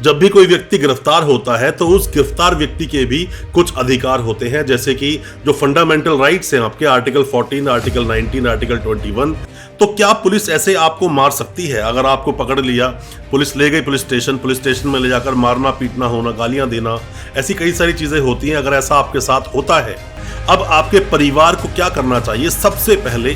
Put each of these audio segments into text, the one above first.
जब भी कोई व्यक्ति गिरफ्तार होता है तो उस गिरफ्तार व्यक्ति के भी कुछ अधिकार होते हैं, जैसे कि जो फंडामेंटल राइट्स हैं आपके आर्टिकल 14, आर्टिकल 19, आर्टिकल 21। तो क्या पुलिस ऐसे आपको मार सकती है? अगर आपको पकड़ लिया, पुलिस ले गई पुलिस स्टेशन में ले जाकर मारना, पीटना होना, गालियां देना, ऐसी कई सारी चीजें होती हैं। अगर ऐसा आपके साथ होता है, अब आपके परिवार को क्या करना चाहिए? सबसे पहले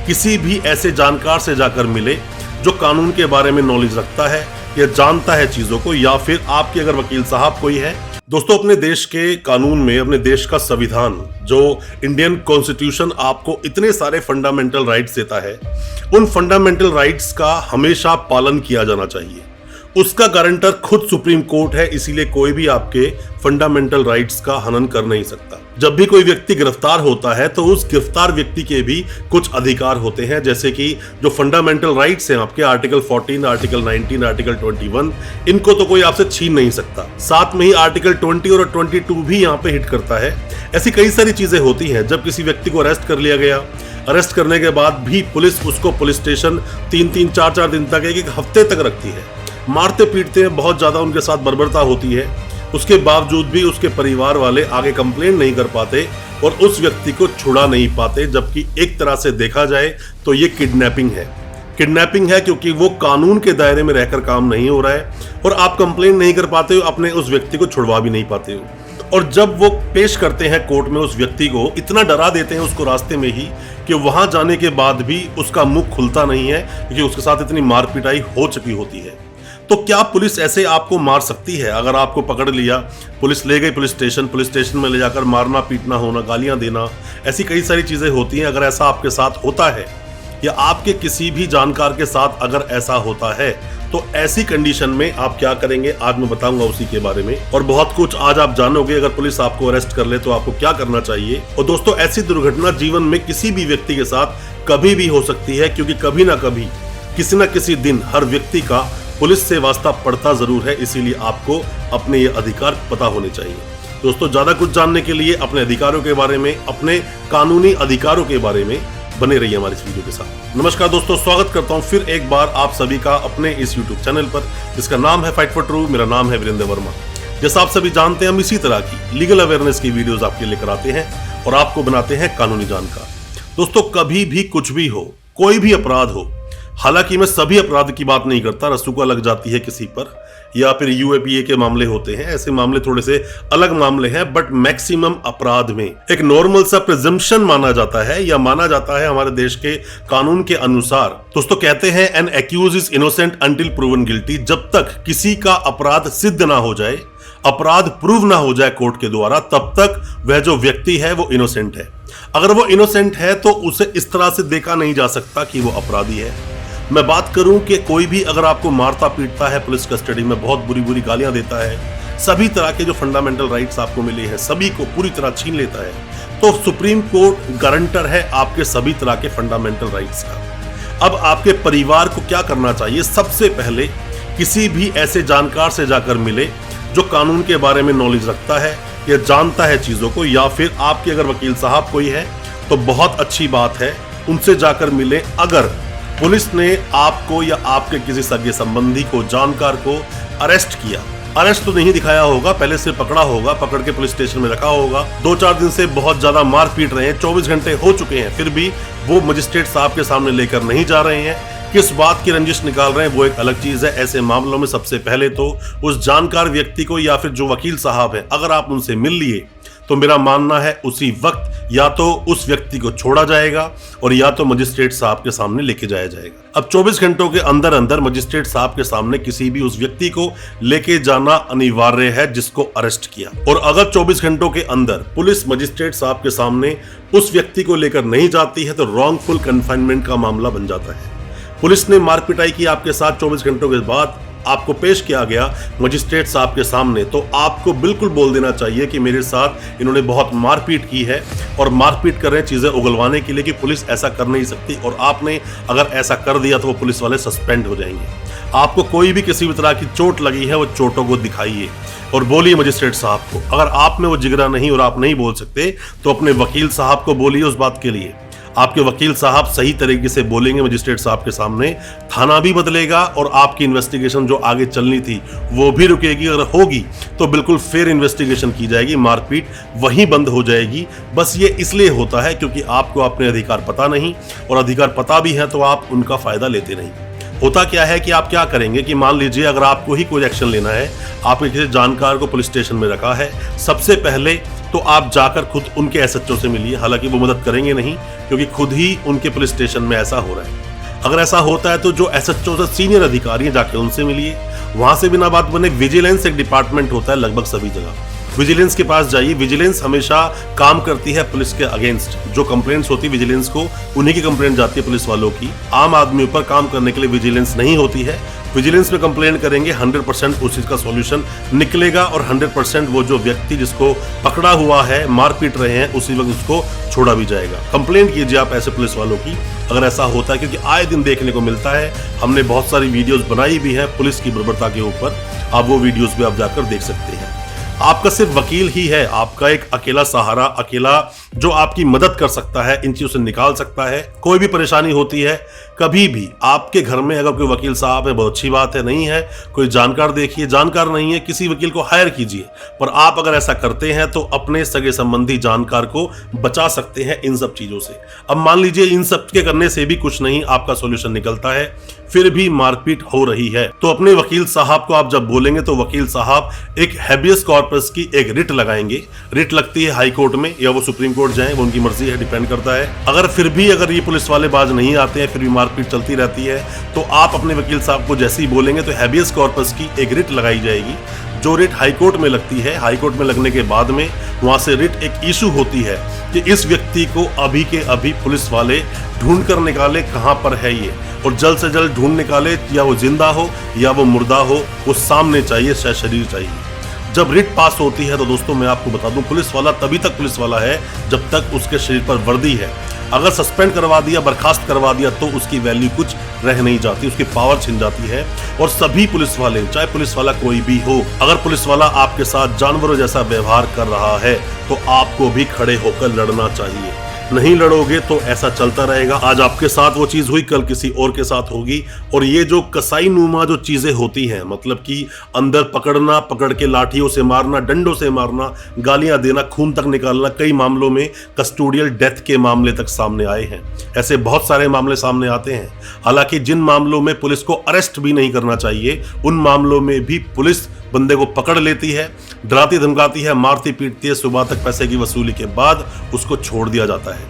किसी भी ऐसे जानकार से जाकर मिले जो कानून के बारे में नॉलेज रखता है या जानता है चीजों को, या फिर आपके अगर वकील साहब कोई है। दोस्तों, अपने देश के कानून में, अपने देश का संविधान जो इंडियन कॉन्स्टिट्यूशन आपको इतने सारे फंडामेंटल राइट्स देता है, उन फंडामेंटल राइट्स का हमेशा पालन किया जाना चाहिए। उसका गारंटर खुद सुप्रीम कोर्ट है, इसीलिए कोई भी आपके फंडामेंटल राइट्स का हनन कर नहीं सकता। जब भी कोई व्यक्ति गिरफ्तार होता है तो उस गिरफ्तार व्यक्ति के भी कुछ अधिकार होते हैं, जैसे कि जो फंडामेंटल राइट्स हैं आपके आर्टिकल 14, आर्टिकल 19, आर्टिकल 21, इनको तो कोई आपसे छीन नहीं सकता। साथ में ही आर्टिकल 20 और 22 भी यहाँ पे हिट करता है। ऐसी कई सारी चीजें होती हैं। जब किसी व्यक्ति को अरेस्ट कर लिया गया, अरेस्ट करने के बाद भी पुलिस उसको पुलिस स्टेशन 3-3, 4-4 दिन तक, एक हफ्ते तक रखती है, मारते पीटते हैं, बहुत ज्यादा उनके साथ बर्बरता होती है। उसके बावजूद भी उसके परिवार वाले आगे कंप्लेंट नहीं कर पाते और उस व्यक्ति को छुड़ा नहीं पाते, जबकि एक तरह से देखा जाए तो ये किडनैपिंग है। किडनैपिंग है क्योंकि वो कानून के दायरे में रहकर काम नहीं हो रहा है और आप कंप्लेंट नहीं कर पाते हो, अपने उस व्यक्ति को छुड़वा भी नहीं पाते हो। और जब वो पेश करते हैं कोर्ट में उस व्यक्ति को, इतना डरा देते हैं उसको रास्ते में ही कि वहां जाने के बाद भी उसका मुंह खुलता नहीं है, क्योंकि उसके साथ इतनी मार पिटाई हो चुकी होती है। तो क्या पुलिस ऐसे आपको मार सकती है? अगर आपको पकड़ लिया, पुलिस ले गई पुलिस स्टेशन में ले जाकर मारना, पीटना होना, गालियां देना, ऐसी कई सारी चीजें होती हैं। अगर ऐसा आपके साथ होता है या आपके किसी भी जानकार के साथ अगर ऐसा होता है, तो ऐसी कंडीशन में आप क्या करेंगे, आज मैं बताऊंगा उसी के बारे में। और बहुत कुछ आज आप जानोगे। अगर पुलिस आपको अरेस्ट कर ले तो आपको क्या करना चाहिए। और दोस्तों, ऐसी दुर्घटना जीवन में किसी भी व्यक्ति के साथ कभी भी हो सकती है, क्योंकि कभी ना कभी, किसी ना किसी दिन हर व्यक्ति का पुलिस से वास्ता पड़ता जरूर है। इसीलिए आपको अपने ये अधिकार पता होने चाहिए। दोस्तों, ज्यादा कुछ जानने के लिए अपने अधिकारों के बारे में, अपने कानूनी अधिकारों के बारे में बने रहिए हमारे इस वीडियो के साथ। नमस्कार दोस्तों, स्वागत करता हूं फिर एक बार आप सभी का अपने इस यूट्यूब चैनल पर, जिसका नाम है फाइट फॉर ट्रू। मेरा नाम है वीरेंद्र वर्मा। जैसा आप सभी जानते हैं, हम इसी तरह की लीगल अवेयरनेस की वीडियोस आपके लेकर आते हैं और आपको बनाते हैं कानूनी जानकार। दोस्तों, कभी भी कुछ भी हो, कोई भी अपराध हो, हालांकि मैं सभी अपराध की बात नहीं करता, रसूखा लग जाती है किसी पर या फिर यूएपीए के मामले होते हैं, ऐसे मामले थोड़े से अलग मामले हैं, बट मैक्सिमम अपराध में एक नॉर्मल सा प्रिजम्पशन माना जाता है, या माना जाता है हमारे देश के कानून के अनुसार। दोस्तों, कहते हैं an accused is innocent until proven guilty. जब तक किसी का अपराध सिद्ध ना हो जाए, अपराध प्रूव ना हो जाए कोर्ट के द्वारा, तब तक वह जो व्यक्ति है वो इनोसेंट है। अगर वो इनोसेंट है तो उसे इस तरह से देखा नहीं जा सकता कि वो अपराधी है। मैं बात करूं कि कोई भी अगर आपको मारता पीटता है पुलिस कस्टडी में, बहुत बुरी बुरी गालियां देता है, सभी तरह के जो फंडामेंटल राइट्स आपको मिले हैं सभी को पूरी तरह छीन लेता है, तो सुप्रीम कोर्ट गारंटर है आपके सभी तरह के फंडामेंटल राइट्स का। अब आपके परिवार को क्या करना चाहिए? सबसे पहले किसी भी ऐसे जानकार से जाकर मिले जो कानून के बारे में नॉलेज रखता है या जानता है चीजों को, या फिर आपके अगर वकील साहब कोई है तो बहुत अच्छी बात है, उनसे जाकर मिले। अगर पुलिस ने आपको या आपके किसी सगे संबंधी को, जानकार को अरेस्ट किया, अरेस्ट तो नहीं दिखाया होगा, पहले से पकड़ा होगा, पकड़ के पुलिस स्टेशन में रखा होगा, 2-4 दिन से बहुत ज्यादा मार पीट रहे हैं, 24 घंटे हो चुके हैं, फिर भी वो मजिस्ट्रेट साहब के सामने लेकर नहीं जा रहे हैं, किस बात की रंजिश निकाल रहे हैं वो एक अलग चीज है। ऐसे मामलों में सबसे पहले तो उस जानकार व्यक्ति को या फिर जो वकील साहब है, अगर आप उनसे मिल लिए तो मेरा मानना है उसी वक्त या तो उस व्यक्ति को छोड़ा जाएगा और या तो मजिस्ट्रेट साहब के सामने लेके जाया जाएगा। अब 24 घंटों के अंदर अंदर मजिस्ट्रेट साहब के सामने किसी भी उस व्यक्ति को लेके जाना अनिवार्य है जिसको अरेस्ट किया। और अगर 24 घंटों के अंदर पुलिस मजिस्ट्रेट साहब के सामने उस व्यक्ति को लेकर नहीं जाती है तो रॉन्गफुल कन्फाइनमेंट का मामला बन जाता है। पुलिस ने मारपिटाई की आपके साथ, 24 घंटों के बाद आपको पेश किया गया मजिस्ट्रेट साहब के सामने, तो आपको बिल्कुल बोल देना चाहिए कि मेरे साथ इन्होंने बहुत मारपीट की है और मारपीट कर रहे हैं चीजें उगलवाने के लिए, कि पुलिस ऐसा कर नहीं सकती और आपने अगर ऐसा कर दिया तो वो पुलिस वाले सस्पेंड हो जाएंगे। आपको कोई भी किसी भी तरह की चोट लगी है वो चोटों को दिखाइए और बोलिए मजिस्ट्रेट साहब को। अगर आप में वो जिगरा नहीं और आप नहीं बोल सकते तो अपने वकील साहब को बोलिए उस बात के लिए। आपके वकील साहब सही तरीके से बोलेंगे मजिस्ट्रेट साहब के सामने, थाना भी बदलेगा और आपकी इन्वेस्टिगेशन जो आगे चलनी थी वो भी रुकेगी। अगर होगी तो बिल्कुल फेयर इन्वेस्टिगेशन की जाएगी, मारपीट वहीं बंद हो जाएगी। बस ये इसलिए होता है क्योंकि आपको अपने अधिकार पता नहीं, और अधिकार पता भी है तो आप उनका फायदा लेते नहीं। होता क्या है कि आप क्या करेंगे कि मान लीजिए अगर आपको ही कोई एक्शन लेना है, आपने किसी जानकार को पुलिस स्टेशन में रखा है, सबसे पहले तो आप जाकर खुद उनके एसएचओ से मिलिए। हालांकि वो मदद करेंगे नहीं क्योंकि खुद ही उनके पुलिस स्टेशन में ऐसा हो रहा है। अगर ऐसा होता है तो जो एसएचओ से सीनियर अधिकारी हैं जाके उनसे मिलिए। वहां से बिना बात बने विजिलेंस एक डिपार्टमेंट होता है लगभग सभी जगह, विजिलेंस के पास जाइए। विजिलेंस हमेशा काम करती है पुलिस के अगेंस्ट। जो कंप्लेंट्स होती है विजिलेंस को, उन्हीं की कंप्लेंट जाती है पुलिस वालों की। आम आदमी ऊपर काम करने के लिए विजिलेंस नहीं होती है। विजिलेंस में कंप्लेंट करेंगे 100% उस चीज का सॉल्यूशन निकलेगा, और 100% वो जो व्यक्ति जिसको पकड़ा हुआ है, मार पीट रहे हैं, उसी वक्त उसको छोड़ा भी जाएगा। कंप्लेंट कीजिए आप ऐसे पुलिस वालों की अगर ऐसा होता है, क्योंकि आए दिन देखने को मिलता है। हमने बहुत सारी वीडियोस बनाई भी हैं पुलिस की बर्बरता के ऊपर, आप वो वीडियोस भी आप जाकर देख सकते हैं। आपका सिर्फ वकील ही है, आपका एक अकेला सहारा, अकेला जो आपकी मदद कर सकता है, इन चीजों से निकाल सकता है। कोई भी परेशानी होती है कभी भी आपके घर में अगर कोई वकील साहब है, बहुत अच्छी बात है, नहीं है कोई जानकार देखिए, जानकार नहीं है किसी वकील को हायर कीजिए। पर आप अगर ऐसा करते हैं तो अपने सगे संबंधी जानकार को बचा सकते हैं इन सब चीजों से। अब मान लीजिए इन सब के करने से भी कुछ नहीं आपका सॉल्यूशन निकलता है, फिर भी मारपीट हो रही है, तो अपने वकील साहब को आप जब बोलेंगे तो वकील साहब एक हैबियस कॉर्पस की एक रिट लगाएंगे। रिट लगती है हाई कोर्ट में या वो सुप्रीम कोर्ट जाए, वो उनकी मर्जी है, डिपेंड करता है। अगर फिर भी अगर ये पुलिस वाले बाज नहीं आते हैं, फिर भी मारपीट चलती रहती है, तो आप अपने वकील साहब को जैसे ही बोलेंगे तो हैबियस कॉर्पस की एक रिट लगाई जाएगी। जो रिट हाई कोर्ट में लगती है, हाई कोर्ट में लगने के बाद में वहां से रिट एक इशू होती है कि इस व्यक्ति को अभी के अभी पुलिस वाले ढूंढ कर निकाले कहां पर है ये, और जल्द से जल्द ढूंढ निकाले, या वो जिंदा हो या वो मुर्दा हो, वो सामने चाहिए, शरीर चाहिए। जब रिट पास होती है तो दोस्तों मैं आपको बता दूं, पुलिस वाला तभी तक पुलिस वाला है जब तक उसके शरीर पर वर्दी है। अगर सस्पेंड करवा दिया, बर्खास्त करवा दिया, तो उसकी वैल्यू कुछ रह नहीं जाती, उसकी पावर छिन जाती है। और सभी पुलिस वाले, चाहे पुलिस वाला कोई भी हो, अगर पुलिस वाला आपके साथ जानवरों जैसा व्यवहार कर रहा है तो आपको भी खड़े होकर लड़ना चाहिए। नहीं लड़ोगे तो ऐसा चलता रहेगा। आज आपके साथ वो चीज हुई, कल किसी और के साथ होगी। और ये जो कसाई नुमा जो चीजें होती हैं, मतलब कि अंदर पकड़ना, पकड़ के लाठियों से मारना, डंडों से मारना, गालियां देना, खून तक निकालना, कई मामलों में कस्टोडियल डेथ के मामले तक सामने आए हैं। ऐसे बहुत सारे मामले सामने आते हैं। हालांकि जिन मामलों में पुलिस को अरेस्ट भी नहीं करना चाहिए, उन मामलों में भी पुलिस बंदे को पकड़ लेती है, डराती धमकाती है, मारती पीटती है, सुबह तक पैसे की वसूली के बाद उसको छोड़ दिया जाता है।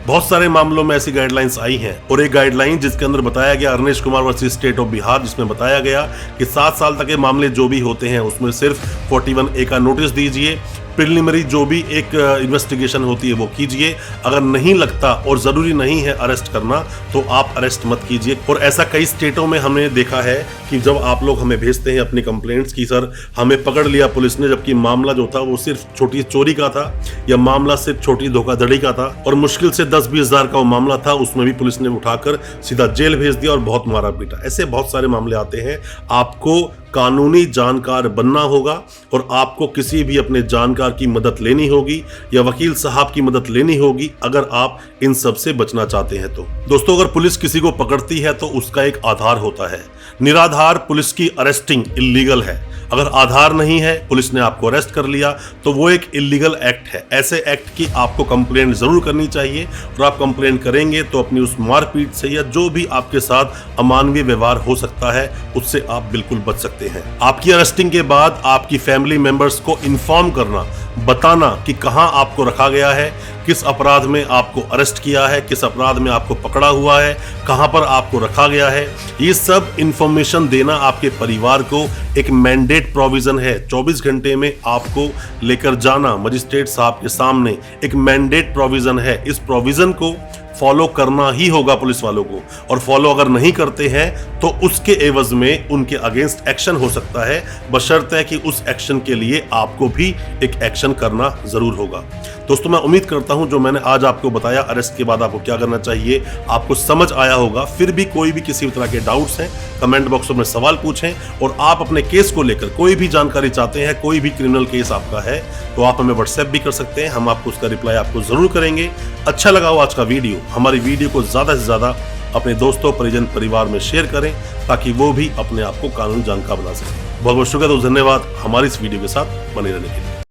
बहुत सारे मामलों में ऐसी गाइडलाइंस आई हैं, और एक गाइडलाइन जिसके अंदर बताया गया Arnesh Kumar versus state of Bihar, जिसमें बताया गया कि 7 साल तक के मामले जो भी होते हैं उसमें सिर्फ 41A का नोटिस दीजिए। प्रिलिमिनरी जो भी एक इन्वेस्टिगेशन होती है वो कीजिए। अगर नहीं लगता और ज़रूरी नहीं है अरेस्ट करना तो आप अरेस्ट मत कीजिए। और ऐसा कई स्टेटों में हमने देखा है कि जब आप लोग हमें भेजते हैं अपनी कंप्लेंट्स की सर हमें पकड़ लिया पुलिस ने, जबकि मामला जो था वो सिर्फ छोटी चोरी का था या मामला सिर्फ छोटी धोखाधड़ी का था और मुश्किल से 10-20 हज़ार का वो मामला था, उसमें भी पुलिस ने उठाकर सीधा जेल भेज दिया और बहुत मारा पीटा। ऐसे बहुत सारे मामले आते हैं। आपको कानूनी जानकार बनना होगा और आपको किसी भी अपने जानकार की मदद लेनी होगी या वकील साहब की मदद लेनी होगी अगर आप इन सब से बचना चाहते हैं। तो दोस्तों, अगर पुलिस किसी को पकड़ती है तो उसका एक आधार होता है। निराधार पुलिस की अरेस्टिंग इल्लीगल है। अगर आधार नहीं है, पुलिस ने आपको अरेस्ट कर लिया तो वो एक इल्लीगल एक्ट है। ऐसे एक्ट की आपको कंप्लेंट जरूर करनी चाहिए और आप कंप्लेंट करेंगे तो अपनी उस मारपीट से या जो भी आपके साथ अमानवीय व्यवहार हो सकता है उससे आप बिल्कुल बच सकते हैं। आपकी अरेस्टिंग के बाद आपकी फैमिली मेंबर्स को इन्फॉर्म करना, बताना कि कहां आपको रखा गया है, किस अपराध में आपको अरेस्ट किया है, किस अपराध में आपको पकड़ा हुआ है, कहां पर आपको रखा गया है, ये सब इंफॉर्मेशन देना आपके परिवार को एक मैंडेट प्रोविजन है। 24 घंटे में आपको लेकर जाना मजिस्ट्रेट साहब के सामने एक मैंडेट प्रोविजन है। इस प्रोविजन को फॉलो करना ही होगा पुलिस वालों को, और फॉलो अगर नहीं करते हैं तो उसके एवज में उनके अगेंस्ट एक्शन हो सकता है, बशर्ते कि उस एक्शन के लिए आपको भी एक एक्शन करना जरूर होगा। दोस्तों, मैं उम्मीद करता हूं जो मैंने आज आपको बताया अरेस्ट के बाद आपको क्या करना चाहिए आपको समझ आया होगा। फिर भी कोई भी किसी भी तरह के डाउट्स हैं कमेंट बॉक्स में सवाल पूछें, और आप अपने केस को लेकर कोई भी जानकारी चाहते हैं, कोई भी क्रिमिनल केस आपका है तो आप हमें व्हाट्सएप भी कर सकते हैं, हम आपको उसका रिप्लाई आपको जरूर करेंगे। अच्छा लगा हो आज का वीडियो हमारी वीडियो को ज्यादा से ज्यादा अपने दोस्तों, परिजन, परिवार में शेयर करें ताकि वो भी अपने आप को कानून जानकार बना सकें। बहुत बहुत शुक्रिया, धन्यवाद हमारी इस वीडियो के साथ बने रहने के लिए।